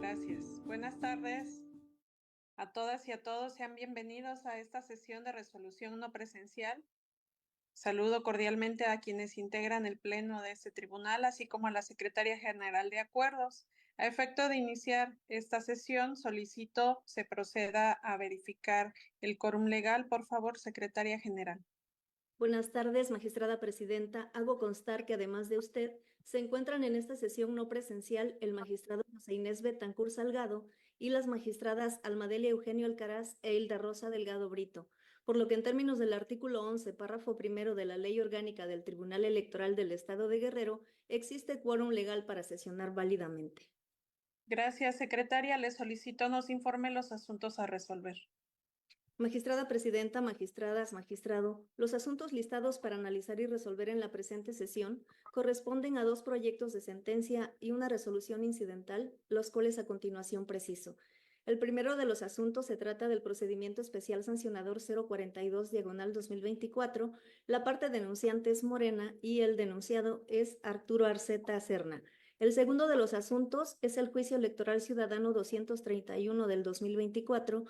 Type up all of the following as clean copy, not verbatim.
Gracias. Buenas tardes a todas y a todos. Sean bienvenidos a esta sesión de resolución no presencial. Saludo cordialmente a quienes integran el pleno de este tribunal, así como a la Secretaria General de Acuerdos. A efecto de iniciar esta sesión, solicito se proceda a verificar el quórum legal. Por favor, Secretaria General. Buenas tardes, magistrada presidenta. Hago constar que además de usted, se encuentran en esta sesión no presencial el magistrado José Inés Betancur Salgado y las magistradas Almadelia Eugenio Alcaraz e Hilda Rosa Delgado Brito, por lo que en términos del artículo 11, párrafo primero de la Ley Orgánica del Tribunal Electoral del Estado de Guerrero, existe quórum legal para sesionar válidamente. Gracias, Secretaria. Le solicito nos informe los asuntos a resolver. Magistrada presidenta, magistradas, magistrado, los asuntos listados para analizar y resolver en la presente sesión corresponden a 2 proyectos de sentencia y una resolución incidental, los cuales a continuación preciso. El primero de los asuntos se trata del procedimiento especial sancionador 042/2024. La parte denunciante es Morena y el denunciado es Arturo Arceta Serna. El segundo de los asuntos es el juicio electoral ciudadano 231 del 2024.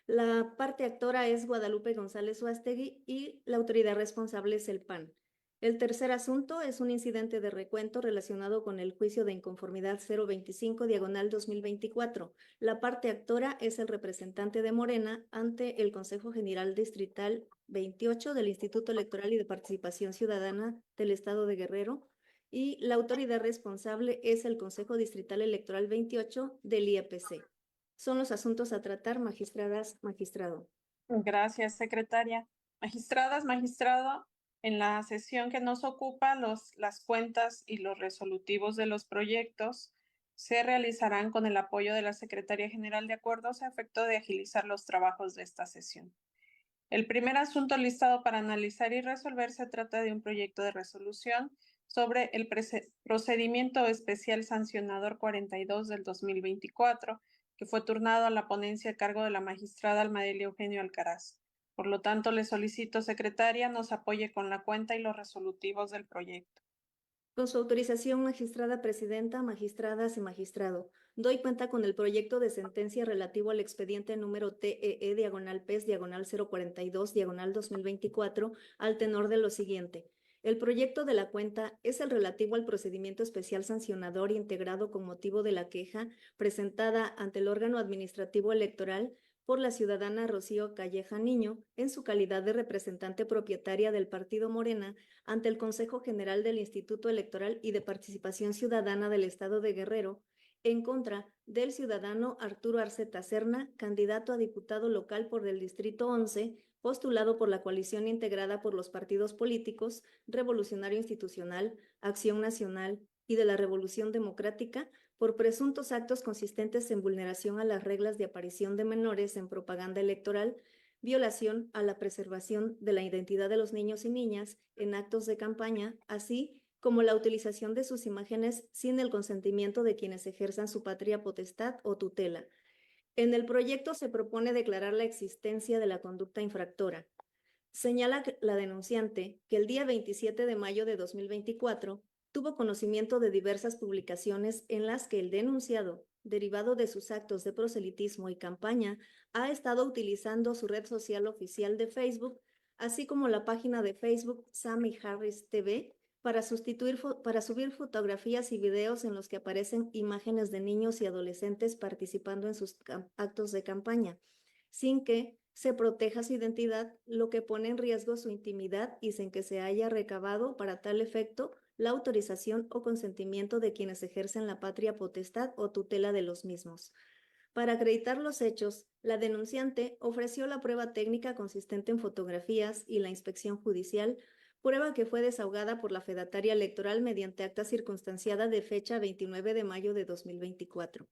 La parte actora es Guadalupe González Uástegui y la autoridad responsable es el PAN. El tercer asunto es un incidente de recuento relacionado con el juicio de inconformidad 025/2024. La parte actora es el representante de Morena ante el Consejo General Distrital 28 del Instituto Electoral y de Participación Ciudadana del Estado de Guerrero y la autoridad responsable es el Consejo Distrital Electoral 28 del IEPC. Son los asuntos a tratar, magistradas, magistrado. Gracias, secretaria. Magistradas, magistrado, en la sesión que nos ocupa, las cuentas y los resolutivos de los proyectos se realizarán con el apoyo de la Secretaría General de Acuerdos a efecto de agilizar los trabajos de esta sesión. El primer asunto listado para analizar y resolver se trata de un proyecto de resolución sobre el procedimiento especial sancionador 42 del 2024, que fue turnado a la ponencia a cargo de la magistrada Almadelia Eugenio Alcaraz. Por lo tanto, le solicito, secretaria, nos apoye con la cuenta y los resolutivos del proyecto. Con su autorización, magistrada presidenta, magistradas y magistrado, doy cuenta con el proyecto de sentencia relativo al expediente número TEE/PES/042/2024 al tenor de lo siguiente. El proyecto de la cuenta es el relativo al procedimiento especial sancionador integrado con motivo de la queja presentada ante el órgano administrativo electoral por la ciudadana Rocío Calleja Niño en su calidad de representante propietaria del partido Morena ante el Consejo General del Instituto Electoral y de Participación Ciudadana del Estado de Guerrero en contra del ciudadano Arturo Arceta Serna, candidato a diputado local por el Distrito 11, postulado por la coalición integrada por los partidos políticos Revolucionario Institucional, Acción Nacional y de la Revolución Democrática por presuntos actos consistentes en vulneración a las reglas de aparición de menores en propaganda electoral, violación a la preservación de la identidad de los niños y niñas en actos de campaña, así como la utilización de sus imágenes sin el consentimiento de quienes ejerzan su patria potestad o tutela. En el proyecto se propone declarar la existencia de la conducta infractora. Señala la denunciante que el día 27 de mayo de 2024 tuvo conocimiento de diversas publicaciones en las que el denunciado, derivado de sus actos de proselitismo y campaña, ha estado utilizando su red social oficial de Facebook, así como la página de Facebook Sammy Harris TV, para subir fotografías y videos en los que aparecen imágenes de niños y adolescentes participando en sus actos de campaña, sin que se proteja su identidad, lo que pone en riesgo su intimidad y sin que se haya recabado para tal efecto la autorización o consentimiento de quienes ejercen la patria potestad o tutela de los mismos. Para acreditar los hechos, la denunciante ofreció la prueba técnica consistente en fotografías y la inspección judicial, prueba que fue desahogada por la fedataria electoral mediante acta circunstanciada de fecha 29 de mayo de 2024.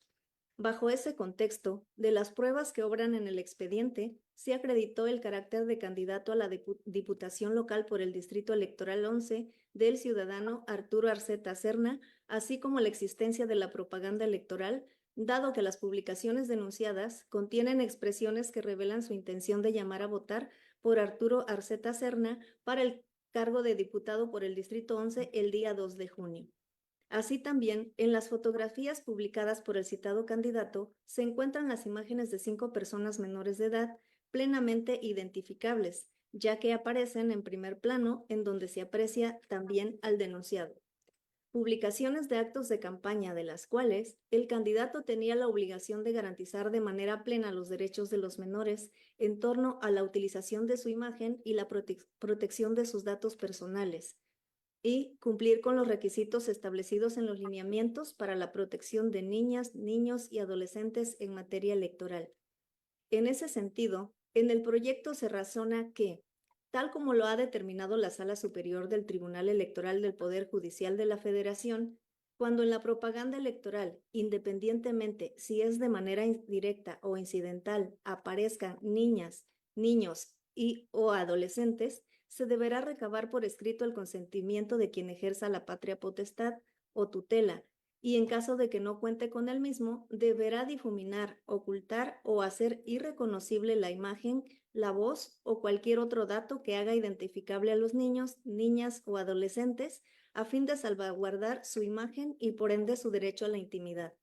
Bajo ese contexto, de las pruebas que obran en el expediente, se acreditó el carácter de candidato a la diputación local por el Distrito Electoral 11 del ciudadano Arturo Arceta Serna, así como la existencia de la propaganda electoral, dado que las publicaciones denunciadas contienen expresiones que revelan su intención de llamar a votar por Arturo Arceta Serna para el cargo de diputado por el Distrito 11 el día 2 de junio. Así también, en las fotografías publicadas por el citado candidato se encuentran las imágenes de 5 personas menores de edad plenamente identificables, ya que aparecen en primer plano en donde se aprecia también al denunciado. Publicaciones de actos de campaña de las cuales el candidato tenía la obligación de garantizar de manera plena los derechos de los menores en torno a la utilización de su imagen y la protección de sus datos personales, y cumplir con los requisitos establecidos en los lineamientos para la protección de niñas, niños y adolescentes en materia electoral. En ese sentido, en el proyecto se razona que, tal como lo ha determinado la Sala Superior del Tribunal Electoral del Poder Judicial de la Federación, cuando en la propaganda electoral, independientemente si es de manera indirecta o incidental, aparezcan niñas, niños y o adolescentes, se deberá recabar por escrito el consentimiento de quien ejerza la patria potestad o tutela, y en caso de que no cuente con el mismo, deberá difuminar, ocultar o hacer irreconocible la imagen, la voz o cualquier otro dato que haga identificable a los niños, niñas o adolescentes a fin de salvaguardar su imagen y por ende su derecho a la intimidad.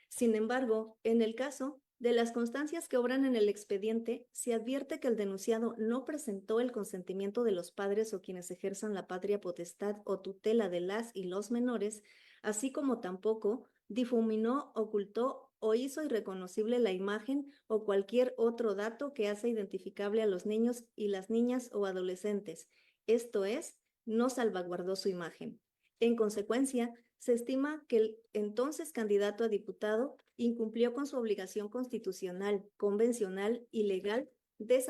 Sin embargo, en el caso de las constancias que obran en el expediente, se advierte que el denunciado no presentó el consentimiento de los padres o quienes ejerzan la patria potestad o tutela de las y los menores, así como tampoco difuminó, ocultó o hizo irreconocible la imagen o cualquier otro dato que hace identificable a los niños y las niñas o adolescentes, esto es, no salvaguardó su imagen. En consecuencia, se estima que el entonces candidato a diputado incumplió con su obligación constitucional, convencional y legal de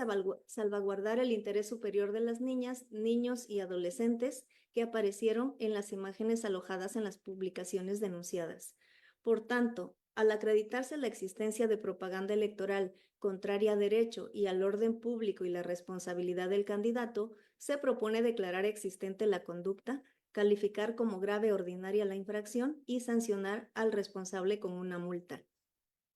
salvaguardar el interés superior de las niñas, niños y adolescentes que aparecieron en las imágenes alojadas en las publicaciones denunciadas. Por tanto, al acreditarse la existencia de propaganda electoral contraria a derecho y al orden público y la responsabilidad del candidato, se propone declarar existente la conducta, calificar como grave ordinaria la infracción y sancionar al responsable con una multa.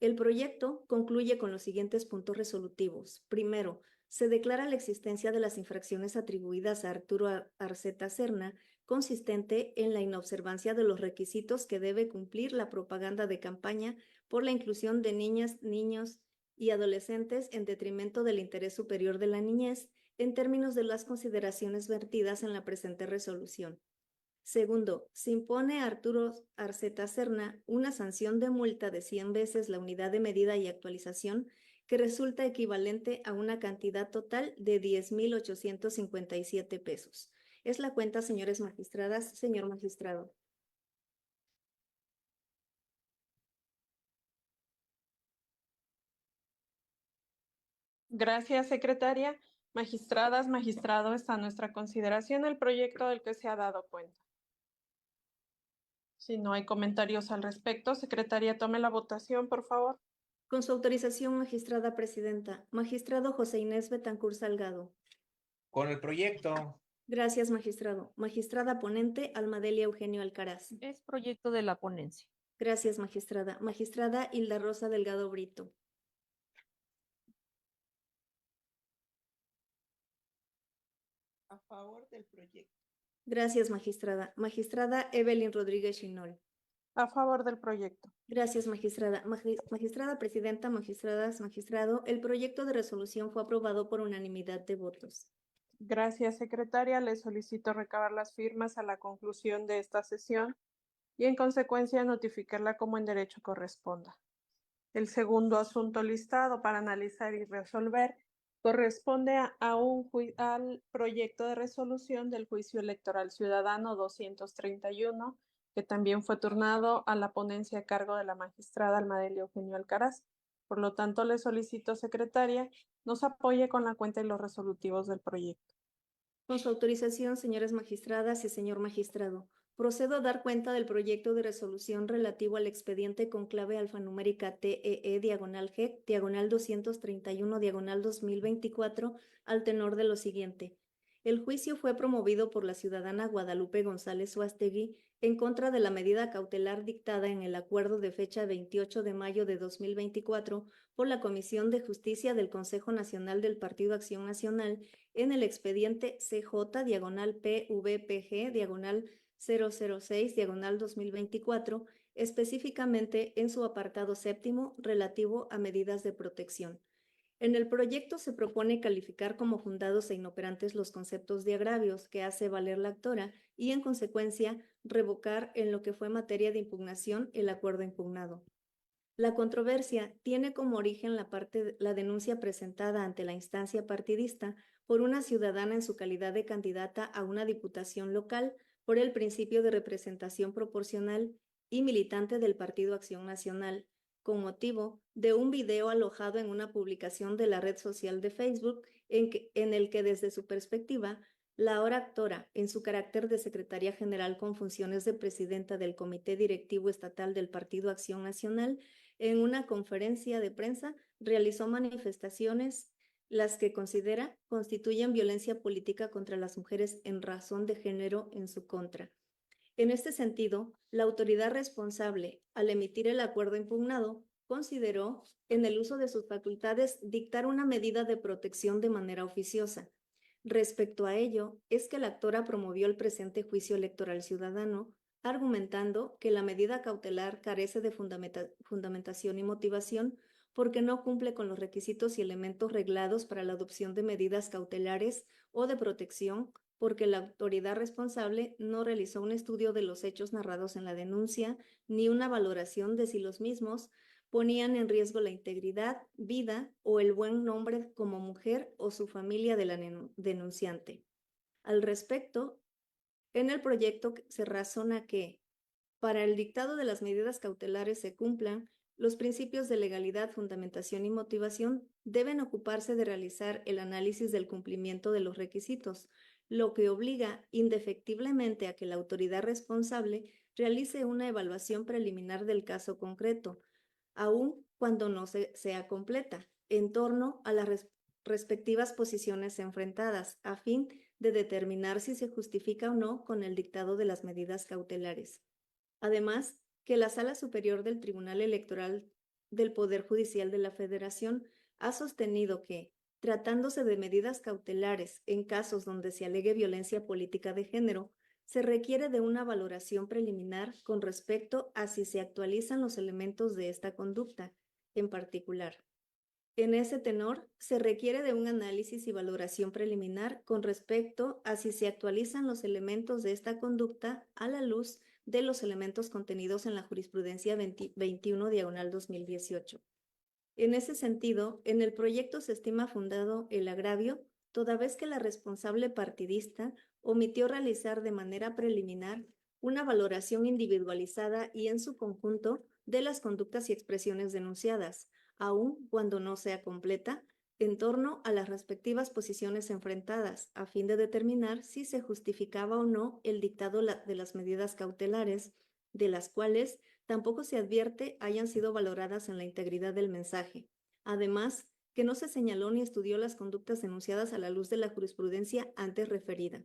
El proyecto concluye con los siguientes puntos resolutivos. Primero, se declara la existencia de las infracciones atribuidas a Arturo Arceta Serna, consistente en la inobservancia de los requisitos que debe cumplir la propaganda de campaña por la inclusión de niñas, niños y adolescentes en detrimento del interés superior de la niñez, en términos de las consideraciones vertidas en la presente resolución. Segundo, se impone a Arturo Arceta Serna una sanción de multa de 100 veces la unidad de medida y actualización, que resulta equivalente a una cantidad total de 10,857 pesos. Es la cuenta, señores magistradas, señor magistrado. Gracias, secretaria. Magistradas, magistrado, está a nuestra consideración el proyecto del que se ha dado cuenta. Si no hay comentarios al respecto, secretaria, tome la votación, por favor. Con su autorización, magistrada presidenta. Magistrado José Inés Betancur Salgado. Con el proyecto. Gracias, magistrado. Magistrada ponente, Almadelia Eugenio Alcaraz. Es proyecto de la ponencia. Gracias, magistrada. Magistrada Hilda Rosa Delgado Brito. A favor del proyecto. Gracias, magistrada. Magistrada Evelyn Rodríguez Chinol. A favor del proyecto. Gracias, magistrada. Magistrada presidenta, magistradas, magistrado, el proyecto de resolución fue aprobado por unanimidad de votos. Gracias, secretaria. Le solicito recabar las firmas a la conclusión de esta sesión y en consecuencia notificarla como en derecho corresponda. El segundo asunto listado para analizar y resolver corresponde al proyecto de resolución del Juicio Electoral Ciudadano 231, que también fue turnado a la ponencia a cargo de la magistrada Almadelia Eugenio Alcaraz. Por lo tanto, le solicito, secretaria, nos apoye con la cuenta y los resolutivos del proyecto. Con su autorización, señoras magistradas y señor magistrado, procedo a dar cuenta del proyecto de resolución relativo al expediente con clave alfanumérica TEE/G, diagonal 231, diagonal 2024, al tenor de lo siguiente. El juicio fue promovido por la ciudadana Guadalupe González Uastegui en contra de la medida cautelar dictada en el acuerdo de fecha 28 de mayo de 2024 por la Comisión de Justicia del Consejo Nacional del Partido Acción Nacional en el expediente CJ/PVPG/0 006/2024, específicamente en su apartado séptimo relativo a medidas de protección. En el proyecto se propone calificar como fundados e inoperantes los conceptos de agravios que hace valer la actora y, en consecuencia, revocar en lo que fue materia de impugnación el acuerdo impugnado. La controversia tiene como origen la denuncia presentada ante la instancia partidista por una ciudadana en su calidad de candidata a una diputación local por el principio de representación proporcional y militante del Partido Acción Nacional, con motivo de un video alojado en una publicación de la red social de Facebook en el que desde su perspectiva, la ahora actora, en su carácter de secretaria general con funciones de presidenta del Comité Directivo Estatal del Partido Acción Nacional, en una conferencia de prensa realizó manifestaciones las que considera constituyen violencia política contra las mujeres en razón de género en su contra. En este sentido, la autoridad responsable, al emitir el acuerdo impugnado, consideró, en el uso de sus facultades, dictar una medida de protección de manera oficiosa. Respecto a ello, es que la actora promovió el presente juicio electoral ciudadano, argumentando que la medida cautelar carece de fundamentación y motivación porque no cumple con los requisitos y elementos reglados para la adopción de medidas cautelares o de protección, porque la autoridad responsable no realizó un estudio de los hechos narrados en la denuncia, ni una valoración de si los mismos ponían en riesgo la integridad, vida o el buen nombre como mujer o su familia de la denunciante. Al respecto, en el proyecto se razona que, para el dictado de las medidas cautelares se cumplan, los principios de legalidad, fundamentación y motivación deben ocuparse de realizar el análisis del cumplimiento de los requisitos, lo que obliga indefectiblemente a que la autoridad responsable realice una evaluación preliminar del caso concreto, aun cuando no sea completa, en torno a las respectivas posiciones enfrentadas, a fin de determinar si se justifica o no con el dictado de las medidas cautelares. Además, que la Sala Superior del Tribunal Electoral del Poder Judicial de la Federación ha sostenido que, tratándose de medidas cautelares en casos donde se alegue violencia política de género, se requiere de una valoración preliminar con respecto a si se actualizan los elementos de esta conducta, en particular. En ese tenor, se requiere de un análisis y valoración preliminar con respecto a si se actualizan los elementos de esta conducta a la luz de los elementos contenidos en la jurisprudencia 21/2018. En ese sentido, en el proyecto se estima fundado el agravio, toda vez que la responsable partidista omitió realizar de manera preliminar una valoración individualizada y en su conjunto de las conductas y expresiones denunciadas, aun cuando no sea completa, en torno a las respectivas posiciones enfrentadas, a fin de determinar si se justificaba o no el dictado de las medidas cautelares, de las cuales tampoco se advierte hayan sido valoradas en la integridad del mensaje. Además, que no se señaló ni estudió las conductas denunciadas a la luz de la jurisprudencia antes referida.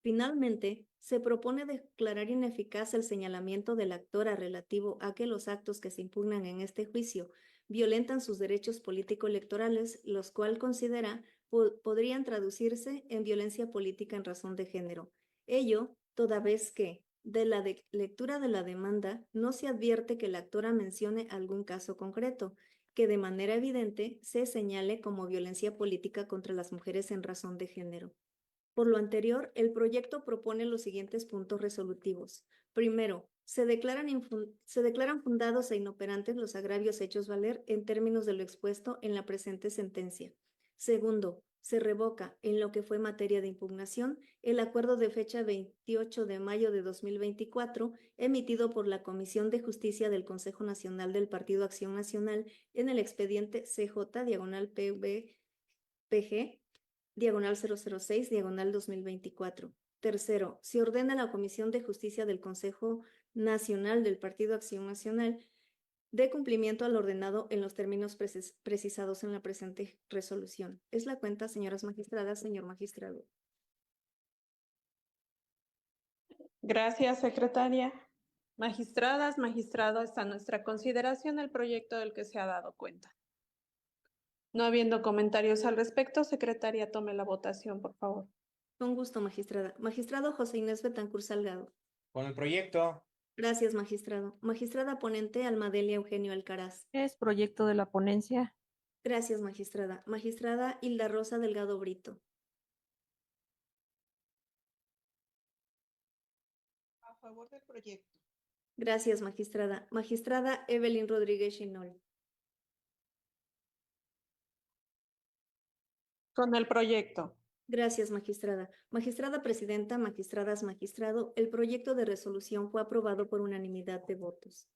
Finalmente, se propone declarar ineficaz el señalamiento de la actora relativo a que los actos que se impugnan en este juicio violentan sus derechos político-electorales, los cuales considera podrían traducirse en violencia política en razón de género. Ello, toda vez que, de la lectura de la demanda, no se advierte que la actora mencione algún caso concreto, que de manera evidente se señale como violencia política contra las mujeres en razón de género. Por lo anterior, el proyecto propone los siguientes puntos resolutivos. Primero, se declaran fundados e inoperantes los agravios hechos valer en términos de lo expuesto en la presente sentencia. Segundo, se revoca, en lo que fue materia de impugnación, el acuerdo de fecha 28 de mayo de 2024, emitido por la Comisión de Justicia del Consejo Nacional del Partido Acción Nacional en el expediente CJ-PV-PG, diagonal 006, diagonal 2024. Tercero, se ordena a la Comisión de Justicia del Consejo Nacional del Partido Acción Nacional de cumplimiento al ordenado en los términos precisados en la presente resolución. Es la cuenta, señoras magistradas, señor magistrado. Gracias, secretaria. Magistradas, magistrado, está a nuestra consideración el proyecto del que se ha dado cuenta. No habiendo comentarios al respecto, secretaria, tome la votación, por favor. Con gusto, magistrada. Magistrado José Inés Betancur Salgado. Con el proyecto. Gracias, magistrado. Magistrada ponente Almadelia Eugenio Alcaraz. Es proyecto de la ponencia. Gracias, magistrada. Magistrada Hilda Rosa Delgado Brito. A favor del proyecto. Gracias, magistrada. Magistrada Evelyn Rodríguez Chinol. Con el proyecto. Gracias, magistrada. Magistrada presidenta, magistradas, magistrado, el proyecto de resolución fue aprobado por unanimidad de votos.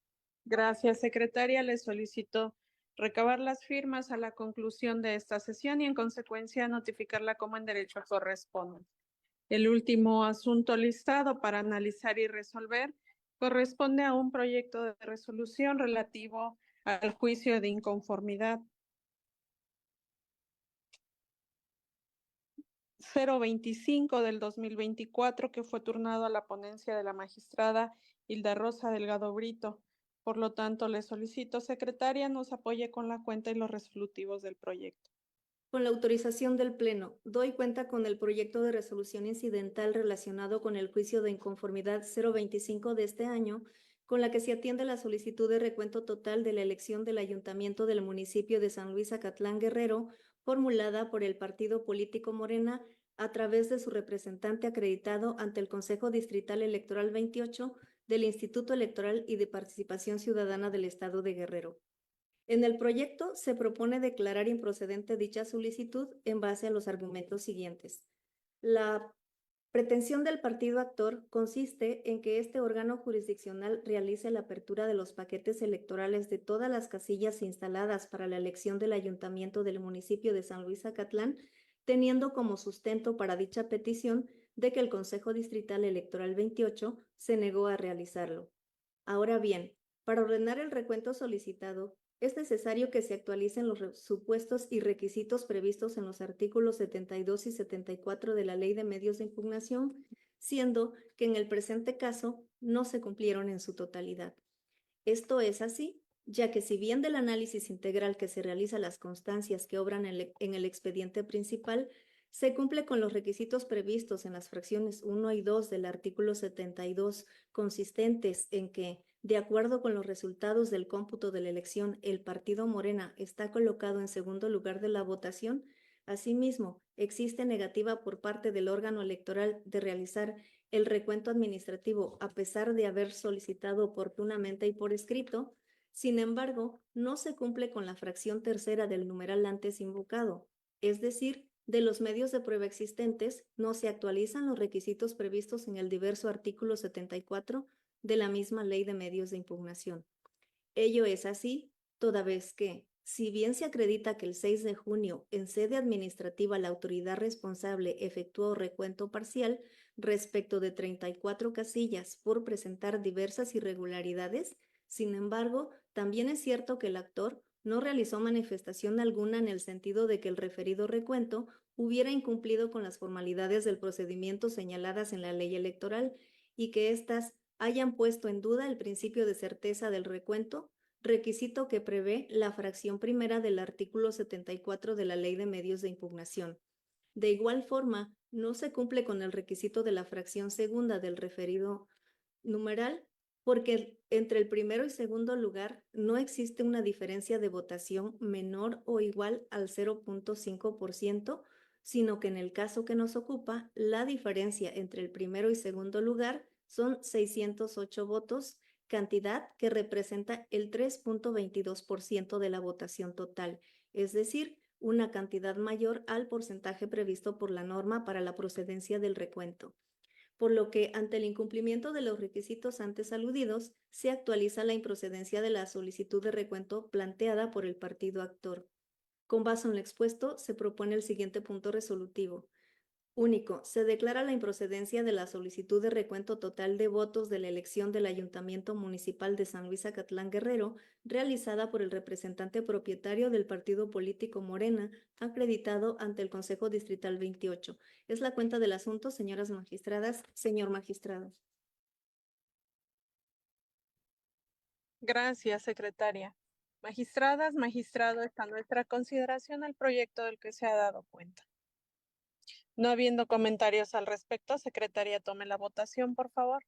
Gracias, secretaria. Le solicito recabar las firmas a la conclusión de esta sesión y en consecuencia notificarla como en derecho corresponde. El último asunto listado para analizar y resolver corresponde a un proyecto de resolución relativo al juicio de inconformidad 025 del 2024 que fue turnado a la ponencia de la magistrada Hilda Rosa Delgado Brito. Por lo tanto, le solicito, secretaria, nos apoye con la cuenta y los resolutivos del proyecto. Con la autorización del Pleno, doy cuenta con el proyecto de resolución incidental relacionado con el juicio de inconformidad 025 de este año, con la que se atiende la solicitud de recuento total de la elección del ayuntamiento del municipio de San Luis Acatlán Guerrero, formulada por el partido político Morena a través de su representante acreditado ante el Consejo Distrital Electoral 28 del Instituto Electoral y de Participación Ciudadana del Estado de Guerrero. En el proyecto se propone declarar improcedente dicha solicitud en base a los argumentos siguientes. La pretensión del partido actor consiste en que este órgano jurisdiccional realice la apertura de los paquetes electorales de todas las casillas instaladas para la elección del ayuntamiento del municipio de San Luis Acatlán, teniendo como sustento para dicha petición de que el Consejo Distrital Electoral 28 se negó a realizarlo. Ahora bien, para ordenar el recuento solicitado, es necesario que se actualicen los supuestos y requisitos previstos en los artículos 72 y 74 de la Ley de Medios de Impugnación, siendo que en el presente caso no se cumplieron en su totalidad. Esto es así, ya que si bien del análisis integral que se realiza las constancias que obran en el expediente principal, se cumple con los requisitos previstos en las fracciones 1 y 2 del artículo 72, consistentes en que, de acuerdo con los resultados del cómputo de la elección, el partido Morena está colocado en segundo lugar de la votación. Asimismo, existe negativa por parte del órgano electoral de realizar el recuento administrativo a pesar de haber solicitado oportunamente y por escrito. Sin embargo, no se cumple con la fracción tercera del numeral antes invocado, es decir, de los medios de prueba existentes, no se actualizan los requisitos previstos en el diverso artículo 74 de la misma Ley de Medios de Impugnación. Ello es así, toda vez que, si bien se acredita que el 6 de junio, en sede administrativa, la autoridad responsable efectuó recuento parcial respecto de 34 casillas por presentar diversas irregularidades, sin embargo, también es cierto que el actor no realizó manifestación alguna en el sentido de que el referido recuento hubiera incumplido con las formalidades del procedimiento señaladas en la ley electoral y que éstas hayan puesto en duda el principio de certeza del recuento, requisito que prevé la fracción primera del artículo 74 de la Ley de Medios de Impugnación. De igual forma, no se cumple con el requisito de la fracción segunda del referido numeral, porque entre el primero y segundo lugar no existe una diferencia de votación menor o igual al 0.5%, sino que en el caso que nos ocupa, la diferencia entre el primero y segundo lugar son 608 votos, cantidad que representa el 3.22% de la votación total, es decir, una cantidad mayor al porcentaje previsto por la norma para la procedencia del recuento. Por lo que, ante el incumplimiento de los requisitos antes aludidos, se actualiza la improcedencia de la solicitud de recuento planteada por el partido actor. Con base en lo expuesto, se propone el siguiente punto resolutivo. Único, se declara la improcedencia de la solicitud de recuento total de votos de la elección del Ayuntamiento Municipal de San Luis Acatlán Guerrero, realizada por el representante propietario del partido político Morena, acreditado ante el Consejo Distrital 28. Es la cuenta del asunto, señoras magistradas, señor magistrado. Gracias, secretaria. Magistradas, magistrado, está a nuestra consideración el proyecto del que se ha dado cuenta. No habiendo comentarios al respecto, secretaria, tome la votación, por favor.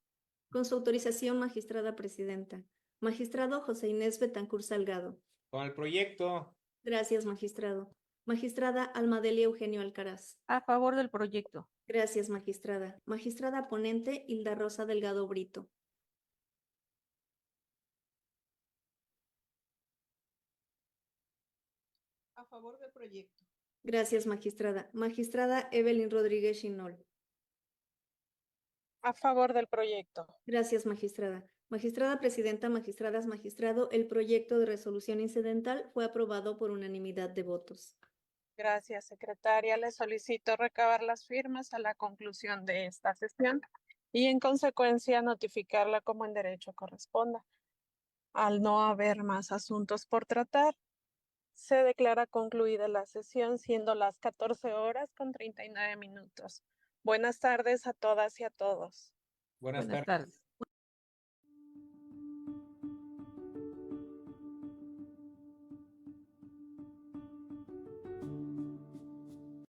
Con su autorización, magistrada presidenta. Magistrado José Inés Betancur Salgado. Con el proyecto. Gracias, magistrado. Magistrada Almadelia Eugenio Alcaraz. A favor del proyecto. Gracias, magistrada. Magistrada ponente Hilda Rosa Delgado Brito. A favor del proyecto. Gracias, magistrada. Magistrada Evelyn Rodríguez Chinol. A favor del proyecto. Gracias, magistrada. Magistrada presidenta, magistradas, magistrado, el proyecto de resolución incidental fue aprobado por unanimidad de votos. Gracias, secretaria. Le solicito recabar las firmas a la conclusión de esta sesión y en consecuencia notificarla como en derecho corresponda. Al no haber más asuntos por tratar, se declara concluida la sesión siendo las 14:39. Buenas tardes a todas y a todos. Buenas Buenas tardes. tardes.